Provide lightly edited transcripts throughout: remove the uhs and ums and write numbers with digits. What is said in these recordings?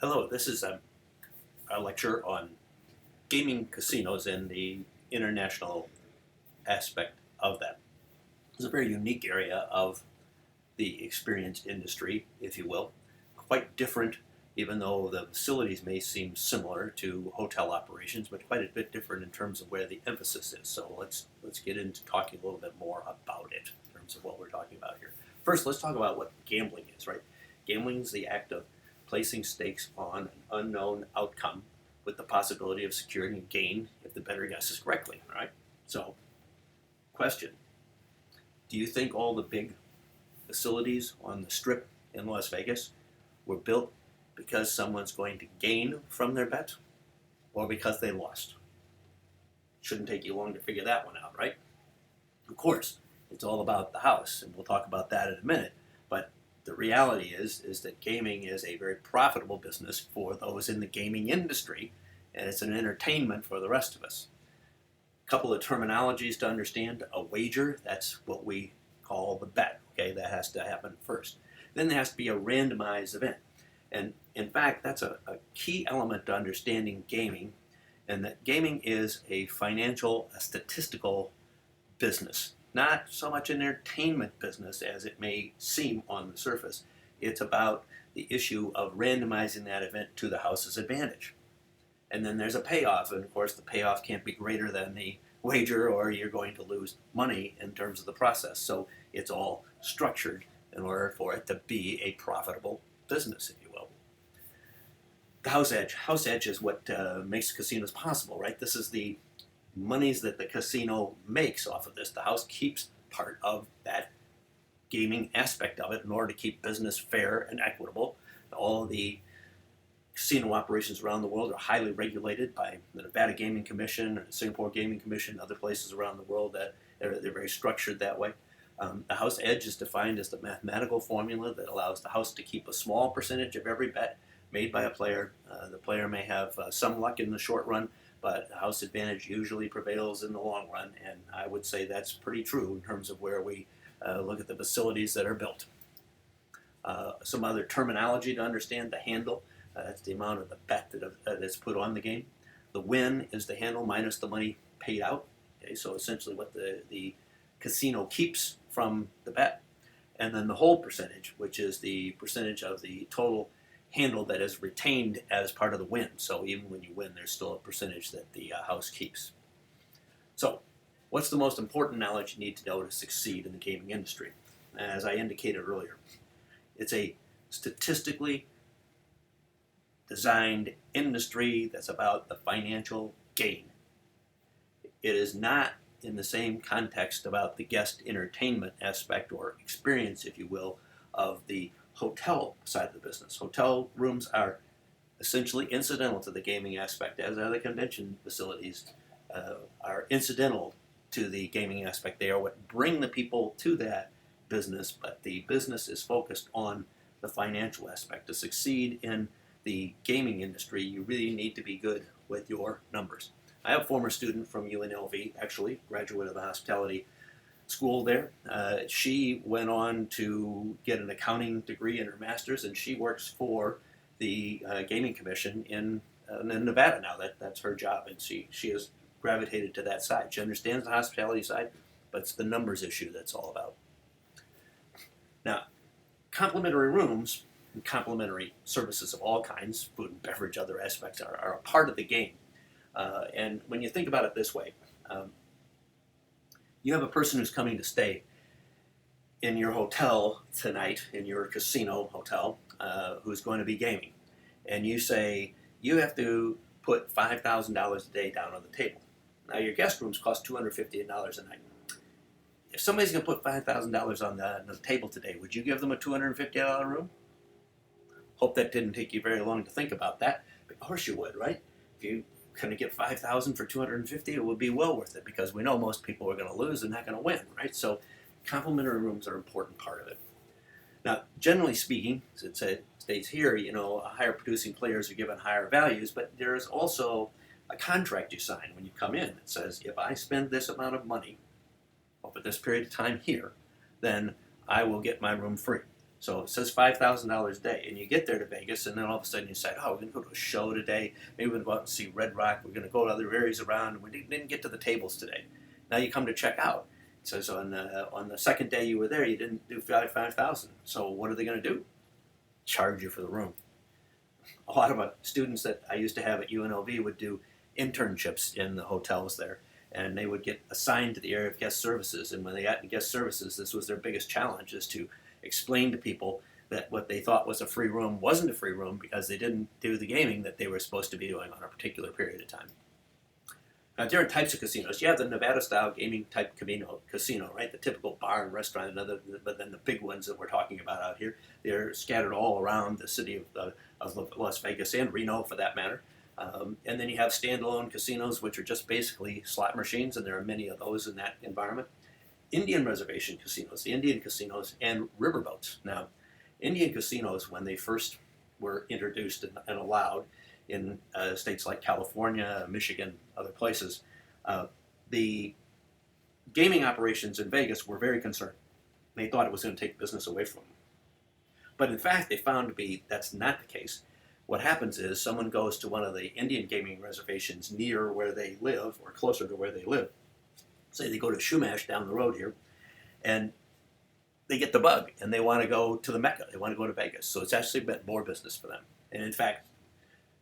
Hello, this is a lecture on gaming casinos and the international aspect of that. It's a very unique area of the experience industry, if you will. Quite different, even though the facilities may seem similar to hotel operations, but quite a bit different in terms of where the emphasis is. So let's get into talking a little bit more about it in terms of what we're talking about here. First, let's talk about what gambling is, right? Gambling is the act of placing stakes on an unknown outcome with the possibility of securing a gain if the bettor guesses correctly, right? So, question, do you think all the big facilities on the Strip in Las Vegas were built because someone's going to gain from their bet or because they lost? Shouldn't take you long to figure that one out, right? Of course, it's all about the house, and we'll talk about that in a minute, but the reality is that gaming is a very profitable business for those in the gaming industry, and it's an entertainment for the rest of us. A couple of terminologies to understand. A wager, that's what we call the bet. Okay, that has to happen first. Then there has to be a randomized event. And in fact, that's a key element to understanding gaming, and that gaming is a financial, a statistical business. Not so much an entertainment business as it may seem on the surface. It's about the issue of randomizing that event to the house's advantage. And then there's a payoff, and of course the payoff can't be greater than the wager or you're going to lose money in terms of the process. So it's all structured in order for it to be a profitable business, if you will. The house edge. House edge is what makes casinos possible, right? This is the monies that the casino makes off of this. The house keeps part of that gaming aspect of it in order to keep business fair and equitable. All of the casino operations around the world are highly regulated by the Nevada Gaming Commission or the Singapore Gaming Commission, other places around the world that they're very structured that way. The house edge is defined as the mathematical formula that allows the house to keep a small percentage of every bet made by a player. The player may have some luck in the short run, but the house advantage usually prevails in the long run, and I would say that's pretty true in terms of where we look at the facilities that are built. Some other terminology to understand: the handle, that's the amount of the bet that's put on the game. The win is the handle minus the money paid out. Okay, so essentially what the casino keeps from the bet. And then the hold percentage, which is the percentage of the total handle that is retained as part of the win. So even when you win, there's still a percentage that the house keeps. So what's the most important knowledge you need to know to succeed in the gaming industry? As I indicated earlier, it's a statistically designed industry that's about the financial gain. It is not in the same context about the guest entertainment aspect or experience, if you will, of the hotel side of the business. Hotel rooms are essentially incidental to the gaming aspect, as are the convention facilities are incidental to the gaming aspect. They are what bring the people to that business, but the business is focused on the financial aspect. To succeed in the gaming industry, you really need to be good with your numbers. I have a former student from UNLV, actually, graduate of the hospitality school there. She went on to get an accounting degree in her master's, and she works for the Gaming Commission in Nevada now. That's her job, and she has gravitated to that side. She understands the hospitality side, but it's the numbers issue that's all about. Now, complimentary rooms and complimentary services of all kinds, food and beverage, other aspects, are a part of the game. And when you think about it this way, you have a person who's coming to stay in your hotel tonight, in your casino hotel, who's going to be gaming. And you say, you have to put $5,000 a day down on the table. Now, your guest rooms cost $250 a night. If somebody's going to put $5,000 on the table today, would you give them a $250 room? Hope that didn't take you very long to think about that. But of course you would, right? If you kind of get $5,000 for $250, it would be well worth it, because we know most people are going to lose and not going to win, right? So complimentary rooms are an important part of it. Now, generally speaking, as it states here, higher producing players are given higher values, but there is also a contract you sign when you come in that says, if I spend this amount of money over this period of time here, then I will get my room free. So it says $5,000 a day, and you get there to Vegas, and then all of a sudden you decide, oh, we're going to go to a show today. Maybe we're going to go out and see Red Rock. We're going to go to other areas around. We didn't get to the tables today. Now you come to check out. It says on the second day you were there, you didn't do 5,000. So what are they going to do? Charge you for the room. A lot of students that I used to have at UNLV would do internships in the hotels there, and they would get assigned to the area of guest services. And when they got in guest services, this was their biggest challenge, is to explain to people that what they thought was a free room wasn't a free room because they didn't do the gaming that they were supposed to be doing on a particular period of time. Now, different types of casinos. You have the Nevada-style gaming type casino, right? The typical bar and restaurant, but then the big ones that we're talking about out here, they're scattered all around the city of Las Vegas and Reno, for that matter. And then you have standalone casinos, which are just basically slot machines, and there are many of those in that environment. Indian reservation casinos, the Indian casinos, and riverboats. Now, Indian casinos, when they first were introduced and allowed in states like California, Michigan, other places, the gaming operations in Vegas were very concerned. They thought it was going to take business away from them. But in fact, they found to be that's not the case. What happens is someone goes to one of the Indian gaming reservations near where they live, or closer to where they live. Say they go to Shumash down the road here, and they get the bug, and they want to go to the Mecca. They want to go to Vegas. So it's actually been more business for them. And in fact,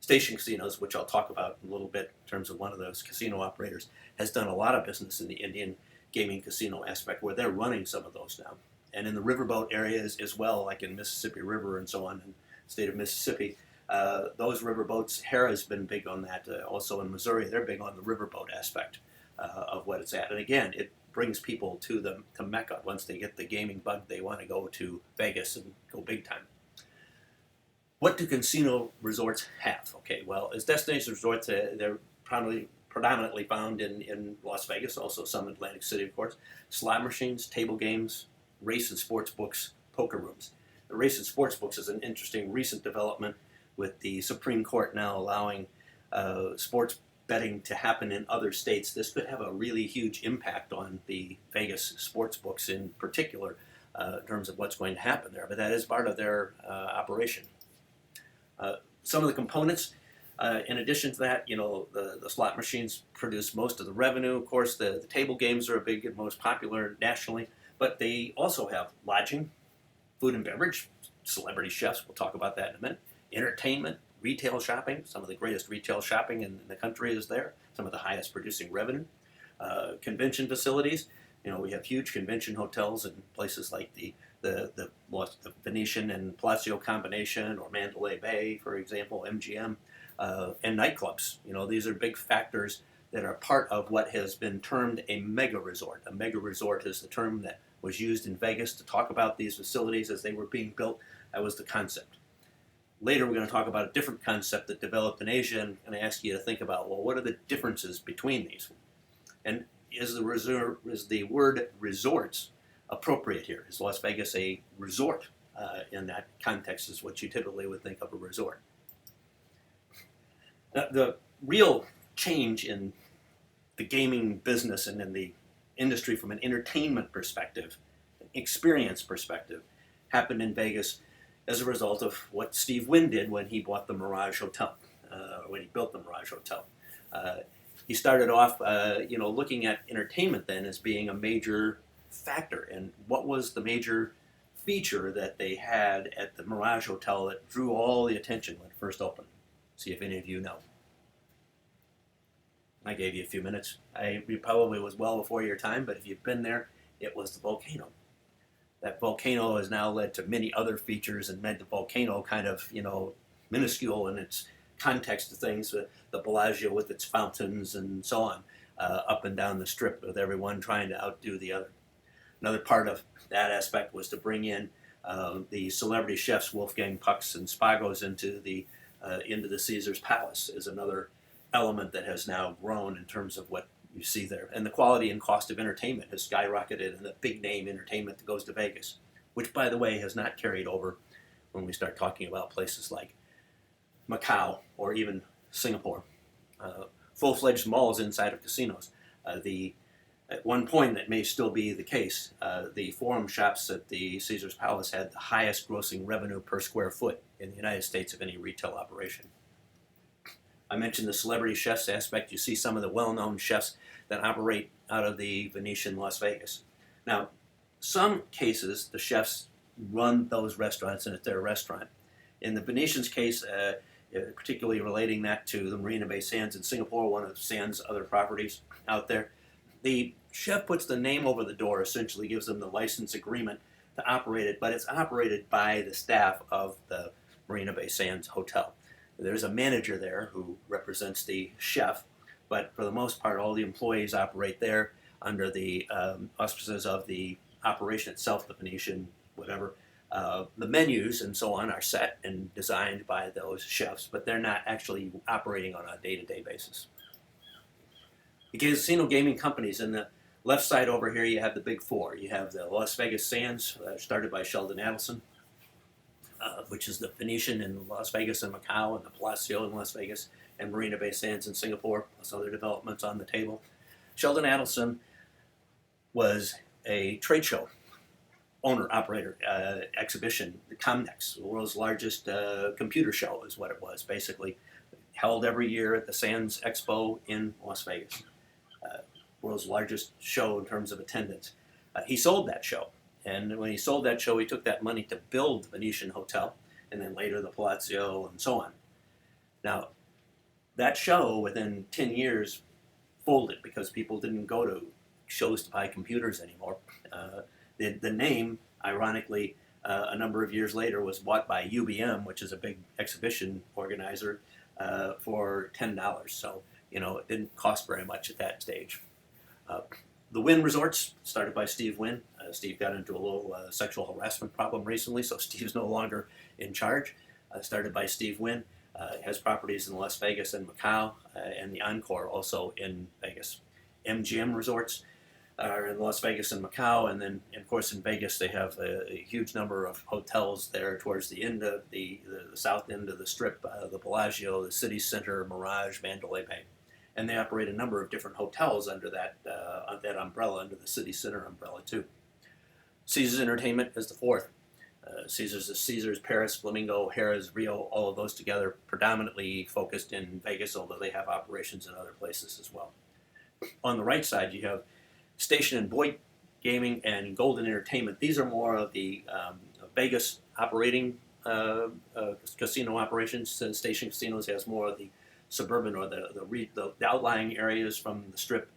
Station Casinos, which I'll talk about in a little bit in terms of one of those casino operators, has done a lot of business in the Indian gaming casino aspect, where they're running some of those now. And in the riverboat areas as well, like in Mississippi River and so on, in the state of Mississippi, those riverboats, Harrah's been big on that. Also in Missouri, they're big on the riverboat aspect of what it's at. And again, it brings people to Mecca. Once they get the gaming bug, they want to go to Vegas and go big time. What do casino resorts have? Okay, well, as destination resorts, they're predominantly found in Las Vegas, also some in Atlantic City, of course. Slot machines, table games, race and sports books, poker rooms. The race and sports books is an interesting recent development, with the Supreme Court now allowing sports betting to happen in other states. This could have a really huge impact on the Vegas sports books in particular, in terms of what's going to happen there. But that is part of their operation. Some of the components, in addition to that, the slot machines produce most of the revenue. Of course, the table games are a big and most popular nationally, but they also have lodging, food and beverage, celebrity chefs, we'll talk about that in a minute, entertainment, retail shopping. Some of the greatest retail shopping in the country is there, some of the highest producing revenue. Convention facilities, we have huge convention hotels in places like the Venetian and Palacio combination, or Mandalay Bay, for example, MGM, and nightclubs. These are big factors that are part of what has been termed a mega resort. A mega resort is the term that was used in Vegas to talk about these facilities as they were being built. That was the concept. Later, we're going to talk about a different concept that developed in Asia, and I ask you to think about, well, what are the differences between these? And is the word resorts appropriate here? Is Las Vegas a resort? In that context is what you typically would think of a resort. Now, the real change in the gaming business and in the industry from an entertainment perspective, experience perspective, happened in Vegas as a result of what Steve Wynn did when he bought the Mirage Hotel, when he built the Mirage Hotel. He started off, looking at entertainment then as being a major factor. And what was the major feature that they had at the Mirage Hotel that drew all the attention when it first opened? See if any of you know. I gave you a few minutes. It probably was well before your time, but if you've been there, it was the volcano. That volcano has now led to many other features and made the volcano kind of, minuscule in its context of things. The Bellagio with its fountains and so on, up and down the strip, with everyone trying to outdo the other. Another part of that aspect was to bring in the celebrity chefs Wolfgang Pucks and Spagos into the Caesar's Palace, is another element that has now grown in terms of what you see there. And the quality and cost of entertainment has skyrocketed, and the big name entertainment that goes to Vegas, which, by the way, has not carried over when we start talking about places like Macau or even Singapore. Full-fledged malls inside of casinos. The At one point, that may still be the case. The Forum shops at the Caesar's Palace had the highest grossing revenue per square foot in the United States of any retail operation. I mentioned the celebrity chefs aspect. You see some of the well-known chefs that operate out of the Venetian Las Vegas. Now, some cases, the chefs run those restaurants and it's their restaurant. In the Venetian's case, particularly relating that to the Marina Bay Sands in Singapore, one of Sands' other properties out there, the chef puts the name over the door, essentially gives them the license agreement to operate it, but it's operated by the staff of the Marina Bay Sands Hotel. There's a manager there who represents the chef, but for the most part, all the employees operate there under the auspices of the operation itself, the Venetian, whatever. The menus and so on are set and designed by those chefs, but they're not actually operating on a day-to-day basis. The casino gaming companies, in the left side over here, you have the big four. You have the Las Vegas Sands, started by Sheldon Adelson, which is the Venetian in Las Vegas and Macau, and the Palacio in Las Vegas, and Marina Bay Sands in Singapore, plus other developments on the table. Sheldon Adelson was a trade show owner, operator, exhibition, the Comnex, the world's largest computer show is what it was, basically. Held every year at the Sands Expo in Las Vegas. World's largest show in terms of attendance. He sold that show. And when he sold that show, he took that money to build the Venetian Hotel, and then later the Palazzo, and so on. Now, that show, within 10 years, folded because people didn't go to shows to buy computers anymore. The name, ironically, a number of years later, was bought by UBM, which is a big exhibition organizer, for $10. So, it didn't cost very much at that stage. The Wynn Resorts, started by Steve Wynn. Steve got into a little sexual harassment problem recently, so Steve's no longer in charge. Started by Steve Wynn. Has properties in Las Vegas and Macau, and the Encore also in Vegas. MGM Resorts are in Las Vegas and Macau, and then, of course, in Vegas they have a huge number of hotels there towards the end of the south end of the Strip, the Bellagio, the City Center, Mirage, Mandalay Bay. And they operate a number of different hotels under that umbrella, under the City Center umbrella too. Caesars Entertainment is the fourth. Caesars is Caesars, Paris, Flamingo, Harrah's, Rio, all of those together, predominantly focused in Vegas, although they have operations in other places as well. On the right side, you have Station and Boyd Gaming and Golden Entertainment. These are more of the Vegas operating casino operations. Station Casinos has more of the suburban or the outlying areas from the Strip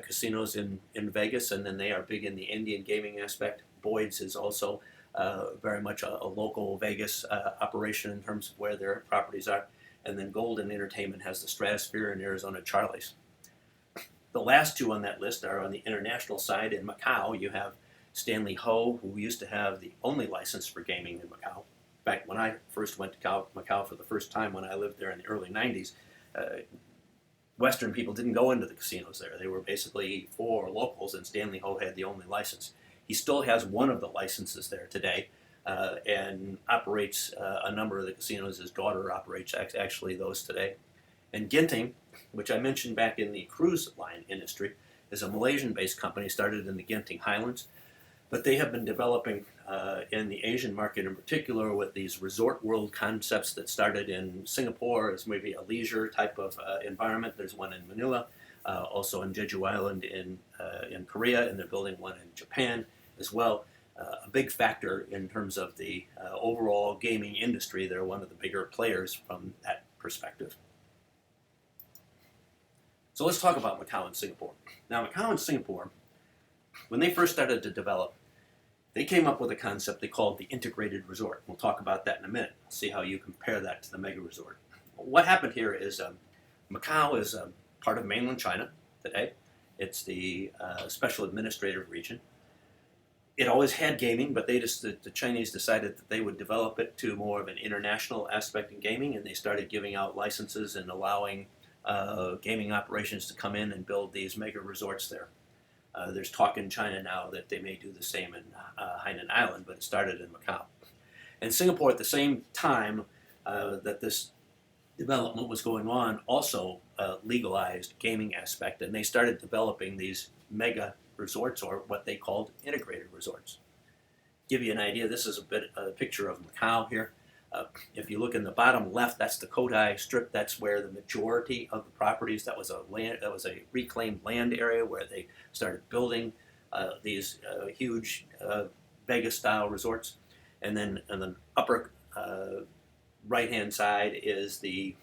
casinos in Vegas, and then they are big in the Indian gaming aspect. Boyd's is also very much a local Vegas operation in terms of where their properties are. And then Golden Entertainment has the Stratosphere and Arizona Charlie's. The last two on that list are on the international side. In Macau, you have Stanley Ho, who used to have the only license for gaming in Macau. In fact, when I first went to Macau for the first time when I lived there in the early 90s, Western people didn't go into the casinos there. They were basically for locals, and Stanley Ho had the only license. He still has one of the licenses there today, and operates a number of the casinos. His daughter operates actually those today. And Genting, which I mentioned back in the cruise line industry, is a Malaysian-based company started in the Genting Highlands, but they have been developing in the Asian market in particular with these resort world concepts that started in Singapore as maybe a leisure type of environment. There's one in Manila, also in Jeju Island in Korea, and they're building one in Japan as well. A big factor in terms of the overall gaming industry. They're one of the bigger players from that perspective. So let's talk about Macau and Singapore. Now, Macau and Singapore, when they first started to develop, they came up with a concept they called the integrated resort. We'll talk about that in a minute. See how you compare that to the mega resort. What happened here is Macau is part of mainland China today. It's the special administrative region. It always had gaming, but the Chinese decided that they would develop it to more of an international aspect in gaming, and they started giving out licenses and allowing gaming operations to come in and build these mega resorts there. There's talk in China now that they may do the same in Hainan Island, but it started in Macau. And Singapore, at the same time that this development was going on, also legalized gaming aspect, and they started developing these mega resorts, or what they called integrated resorts. Give you an idea, this is a picture of Macau here. If you look in the bottom left, that's the Cotai Strip. That's where the majority of the properties, that was a reclaimed land area where they started building these huge Vegas-style resorts. And then on the upper right-hand side is the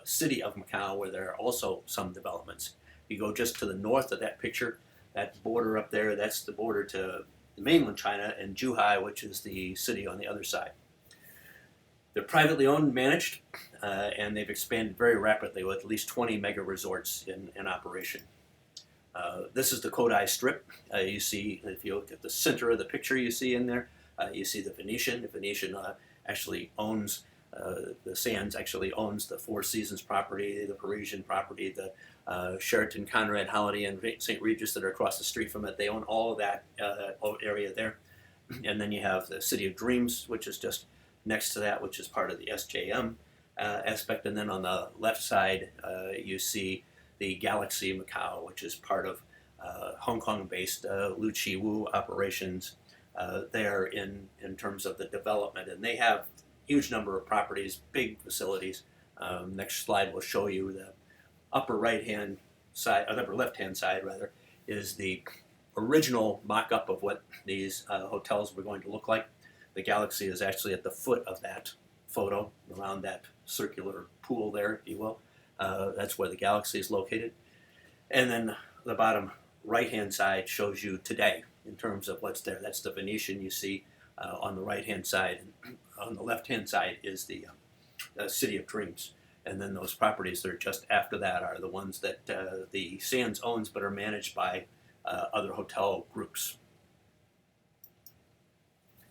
city of Macau, where there are also some developments. You go just to the north of that picture, that border up there, that's the border to mainland China, and Zhuhai, which is the city on the other side. They're privately owned and managed, and they've expanded very rapidly with at least 20 mega resorts in operation. This is the Cotai Strip. You see, if you look at the center of the picture, you see in there, you see the Venetian. The Venetian actually owns, the Sands actually owns the Four Seasons property, the Parisian property, the Sheraton, Conrad, Holiday, and St. Regis that are across the street from it. They own all of that area there. And then you have the City of Dreams, which is just next to that, which is part of the SJM aspect. And then on the left side, you see the Galaxy Macau, which is part of Hong Kong-based Lu Chi Wu operations there in terms of the development. And they have huge number of properties, big facilities. Next slide will show you the upper right-hand side, upper left-hand side rather, is the original mock-up of what these hotels were going to look like. The Galaxy is actually at the foot of that photo, around that circular pool there, if you will. That's where the Galaxy is located. And then the bottom right-hand side shows you today in terms of what's there. That's the Venetian you see on the right-hand side. And on the left-hand side is the City of Dreams. And then those properties that are just after that are the ones that the Sands owns but are managed by other hotel groups.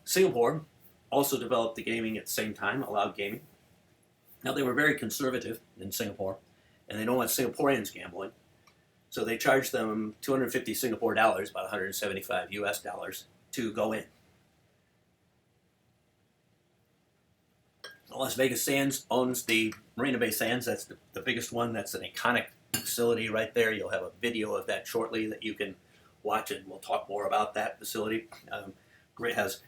Singapore also developed the gaming at the same time, allowed gaming. Now, they were very conservative in Singapore, and they don't want Singaporeans gambling. So they charged them 250 Singapore dollars, about 175 US dollars, to go in. Las Vegas Sands owns the Marina Bay Sands. That's the biggest one. That's an iconic facility right there. You'll have a video of that shortly that you can watch, and we'll talk more about that facility. It has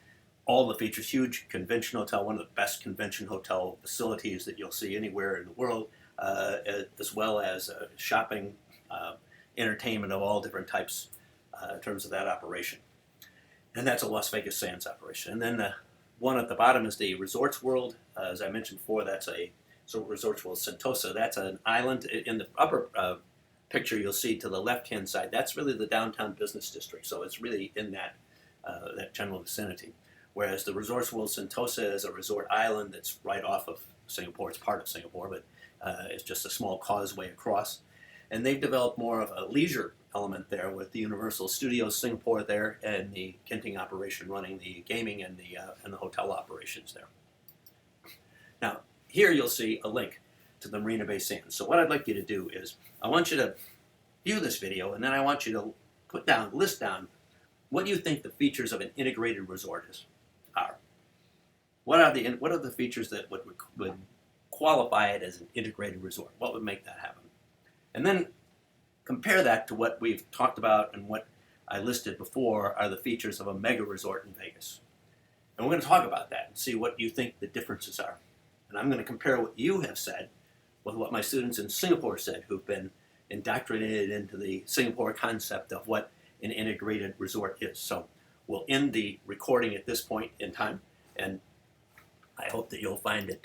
all the features, huge convention hotel, one of the best convention hotel facilities that you'll see anywhere in the world, as well as shopping, entertainment of all different types in terms of that operation. And that's a Las Vegas Sands operation. And then the one at the bottom is the Resorts World. As I mentioned before, that's a Resorts World Sentosa. That's an island. In the upper picture you'll see to the left-hand side, that's really the downtown business district. So it's really in that general vicinity. Whereas the Resorts World Sentosa is a resort island that's right off of Singapore. It's part of Singapore, but it's just a small causeway across. And they've developed more of a leisure element there with the Universal Studios Singapore there and the Genting operation running the gaming and the hotel operations there. Now, here you'll see a link to the Marina Bay Sands. So what I'd like you to do is I want you to view this video, and then I want you to list down what you think the features of an integrated resort are. What are the features that would qualify it as an integrated resort? What would make that happen? And then compare that to what we've talked about and what I listed before are the features of a mega resort in Vegas. And we're going to talk about that and see what you think the differences are. And I'm going to compare what you have said with what my students in Singapore said, who've been indoctrinated into the Singapore concept of what an integrated resort is. So we'll end the recording at this point in time, and I hope that you'll find it